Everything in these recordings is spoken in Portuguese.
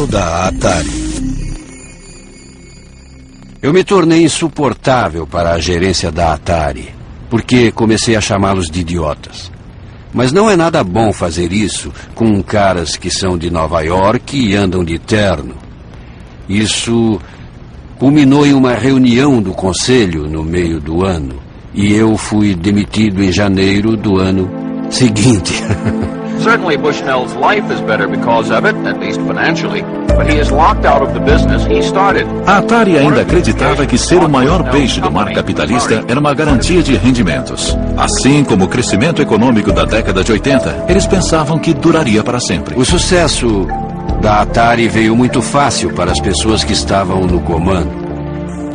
dono da Atari. Eu me tornei insuportável para a gerência da Atari, porque comecei a chamá-los de idiotas. Mas não é nada bom fazer isso com caras que são de Nova York e andam de terno. Isso culminou em uma reunião do conselho no meio do ano, e eu fui demitido em janeiro do ano seguinte. Certainly Bushnell's life is better because of it, at least financially, but he is locked out of the business he started. A Atari ainda acreditava que ser o maior peixe do mar capitalista era uma garantia de rendimentos. Assim como o crescimento econômico da década de 80, eles pensavam que duraria para sempre. O sucesso da Atari veio muito fácil para as pessoas que estavam no comando.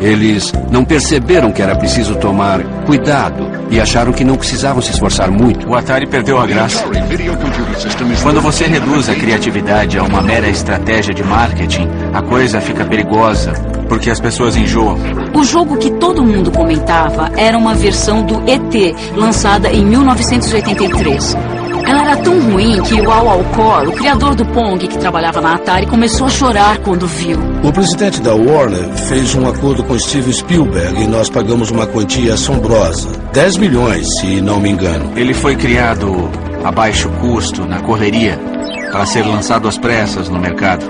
Eles não perceberam que era preciso tomar cuidado e acharam que não precisavam se esforçar muito. O Atari perdeu a graça. Quando você reduz a criatividade a uma mera estratégia de marketing, a coisa fica perigosa, porque as pessoas enjoam. O jogo que todo mundo comentava era uma versão do ET, lançada em 1983. Ela era tão ruim que o Al Alcor, o criador do Pong que trabalhava na Atari, começou a chorar quando viu. O presidente da Warner fez um acordo com Steven Spielberg e nós pagamos uma quantia assombrosa. 10 milhões, se não me engano. Ele foi criado a baixo custo, na correria, para ser lançado às pressas no mercado.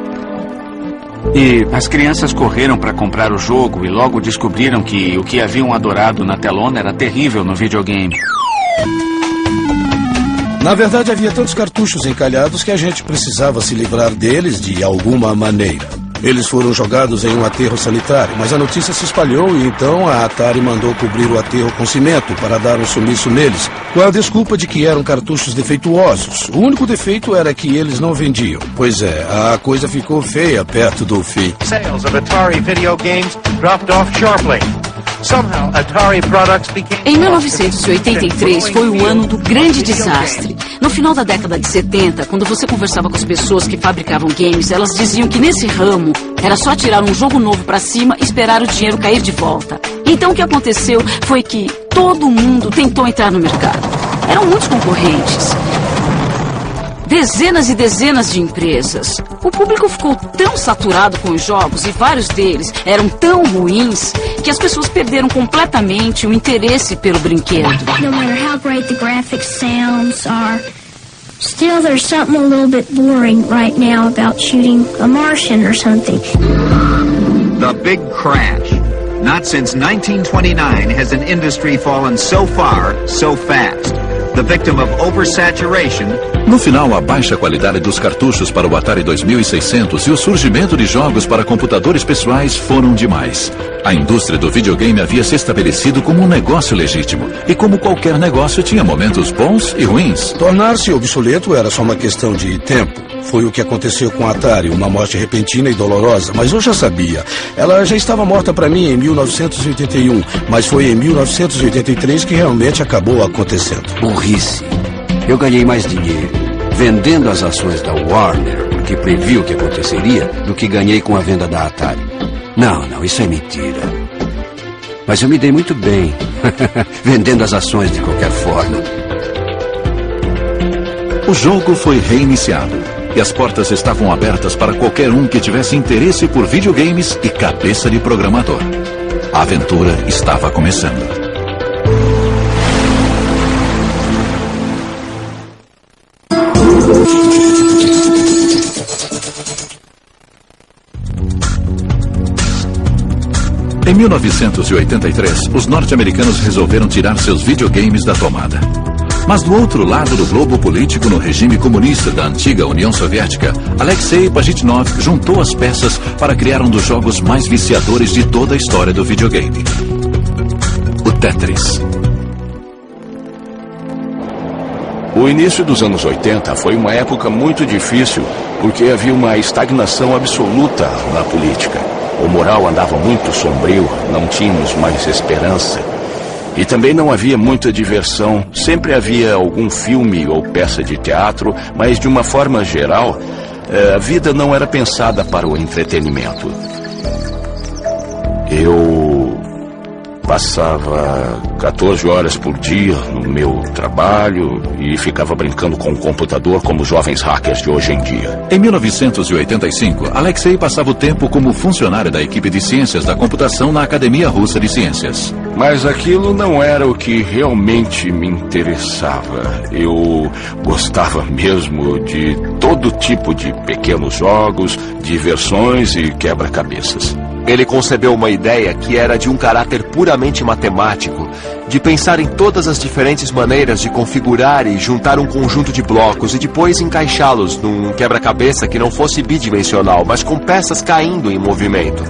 E as crianças correram para comprar o jogo e logo descobriram que o que haviam adorado na telona era terrível no videogame. Na verdade, havia tantos cartuchos encalhados que a gente precisava se livrar deles de alguma maneira. Eles foram jogados em um aterro sanitário, mas a notícia se espalhou e então a Atari mandou cobrir o aterro com cimento para dar um sumiço neles, com a desculpa de que eram cartuchos defeituosos. O único defeito era que eles não vendiam. Pois é, a coisa ficou feia perto do fim. Sales of Atari video games dropped off sharply. Somehow, Atari products became... Em 1983 foi o ano do grande desastre. No final da década de 70, quando você conversava com as pessoas que fabricavam games, elas diziam que nesse ramo era só tirar um jogo novo para cima e esperar o dinheiro cair de volta. Então o que aconteceu foi que todo mundo tentou entrar no mercado. Eram muitos concorrentes. Dezenas e dezenas de empresas. O público ficou tão saturado com os jogos e vários deles eram tão ruins que as pessoas perderam completamente o interesse pelo brinquedo. No matter how great the graphics sounds are, still there's something a little bit boring right now about shooting a Martian or something. The big crash. Not since 1929 has an industry fallen so far, so fast. The victim of oversaturation. No final, a baixa qualidade dos cartuchos para o Atari 2600 e o surgimento de jogos para computadores pessoais foram demais. A indústria do videogame havia se estabelecido como um negócio legítimo. E como qualquer negócio, tinha momentos bons e ruins. Tornar-se obsoleto era só uma questão de tempo. Foi o que aconteceu com a Atari, uma morte repentina e dolorosa. Mas eu já sabia. Ela já estava morta para mim em 1981, mas foi em 1983 que realmente acabou acontecendo. Burrice. Eu ganhei mais dinheiro vendendo as ações da Warner, porque previ o que aconteceria, do que ganhei com a venda da Atari. Não, isso é mentira. Mas eu me dei muito bem, vendendo as ações de qualquer forma. O jogo foi reiniciado e as portas estavam abertas para qualquer um que tivesse interesse por videogames e cabeça de programador. A aventura estava começando. Em 1983, os norte-americanos resolveram tirar seus videogames da tomada. Mas do outro lado do globo político, no regime comunista da antiga União Soviética, Alexei Pajitnov juntou as peças para criar um dos jogos mais viciadores de toda a história do videogame: o Tetris. O início dos anos 80 foi uma época muito difícil, porque havia uma estagnação absoluta na política. O moral andava muito sombrio, não tínhamos mais esperança. E também não havia muita diversão. Sempre havia algum filme ou peça de teatro, mas de uma forma geral, a vida não era pensada para o entretenimento. Eu passava 14 horas por dia no meu trabalho e ficava brincando com o computador como os jovens hackers de hoje em dia. Em 1985, Alexei passava o tempo como funcionário da equipe de ciências da computação na Academia Russa de Ciências. Mas aquilo não era o que realmente me interessava. Eu gostava mesmo de todo tipo de pequenos jogos, diversões e quebra-cabeças. Ele concebeu uma ideia que era de um caráter puramente matemático, de pensar em todas as diferentes maneiras de configurar e juntar um conjunto de blocos e depois encaixá-los num quebra-cabeça que não fosse bidimensional, mas com peças caindo em movimento.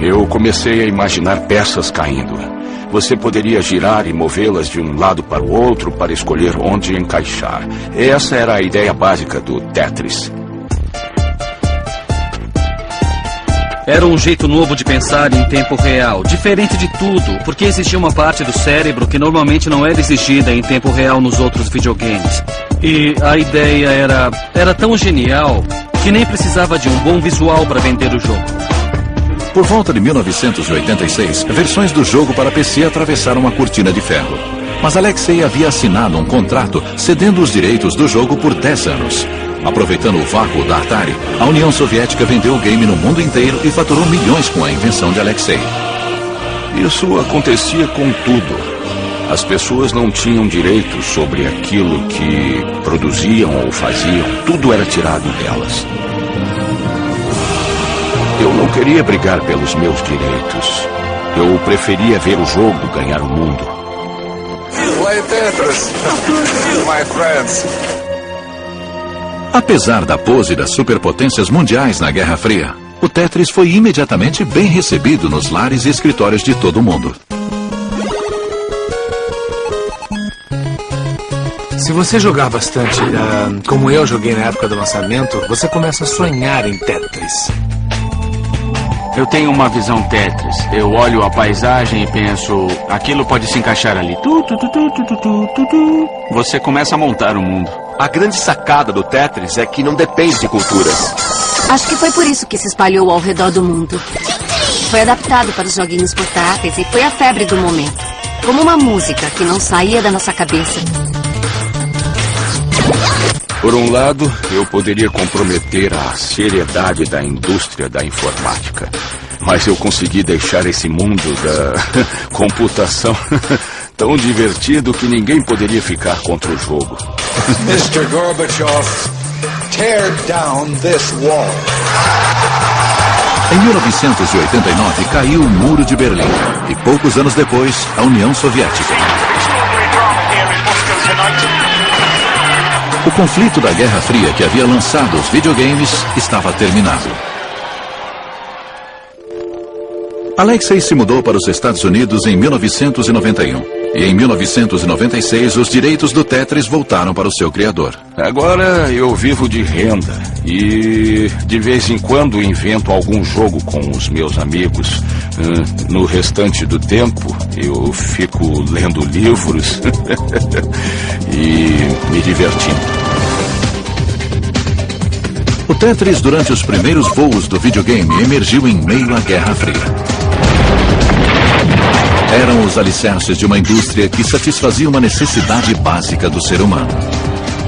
Eu comecei a imaginar peças caindo. Você poderia girar e movê-las de um lado para o outro para escolher onde encaixar. Essa era a ideia básica do Tetris. Era um jeito novo de pensar em tempo real, diferente de tudo, porque existia uma parte do cérebro que normalmente não era exigida em tempo real nos outros videogames. E a ideia era tão genial que nem precisava de um bom visual para vender o jogo. Por volta de 1986, versões do jogo para PC atravessaram a cortina de ferro. Mas Alexei havia assinado um contrato cedendo os direitos do jogo por 10 anos. Aproveitando o vácuo da Atari, a União Soviética vendeu o game no mundo inteiro e faturou milhões com a invenção de Alexei. Isso acontecia com tudo. As pessoas não tinham direitos sobre aquilo que produziam ou faziam. Tudo era tirado delas. Eu não queria brigar pelos meus direitos. Eu preferia ver o jogo ganhar o mundo. Play Tetris, my friends. Apesar da pose das superpotências mundiais na Guerra Fria, o Tetris foi imediatamente bem recebido nos lares e escritórios de todo o mundo. Se você jogar bastante, como eu joguei na época do lançamento, você começa a sonhar em Tetris. Eu tenho uma visão Tetris. Eu olho a paisagem e penso, aquilo pode se encaixar ali. Você começa a montar o mundo. A grande sacada do Tetris é que não depende de culturas. Acho que foi por isso que se espalhou ao redor do mundo. Foi adaptado para os joguinhos portáteis e foi a febre do momento. Como uma música que não saía da nossa cabeça. Por um lado, eu poderia comprometer a seriedade da indústria da informática. Mas eu consegui deixar esse mundo da computação tão divertido que ninguém poderia ficar contra o jogo. Mr. Gorbachev, tear down this wall. Em 1989, caiu o Muro de Berlim. E poucos anos depois, a União Soviética. O conflito da Guerra Fria que havia lançado os videogames estava terminado. Alexei se mudou para os Estados Unidos em 1991. E em 1996, os direitos do Tetris voltaram para o seu criador. Agora eu vivo de renda e de vez em quando invento algum jogo com os meus amigos. No restante do tempo, eu fico lendo livros e me divertindo. O Tetris, durante os primeiros voos do videogame, emergiu em meio à Guerra Fria. Eram os alicerces de uma indústria que satisfazia uma necessidade básica do ser humano.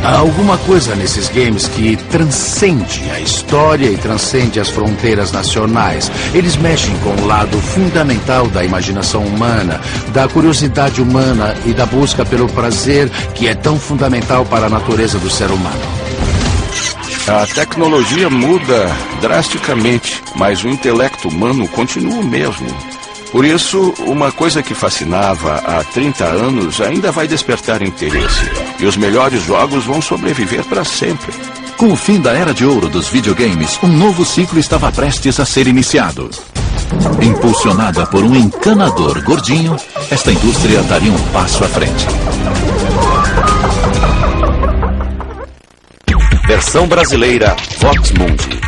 Há alguma coisa nesses games que transcende a história e transcende as fronteiras nacionais. Eles mexem com o lado fundamental da imaginação humana, da curiosidade humana e da busca pelo prazer que é tão fundamental para a natureza do ser humano. A tecnologia muda drasticamente, mas o intelecto humano continua o mesmo. Por isso, uma coisa que fascinava há 30 anos ainda vai despertar interesse. E os melhores jogos vão sobreviver para sempre. Com o fim da era de ouro dos videogames, um novo ciclo estava prestes a ser iniciado. Impulsionada por um encanador gordinho, esta indústria daria um passo à frente. Versão brasileira Vox Mundi.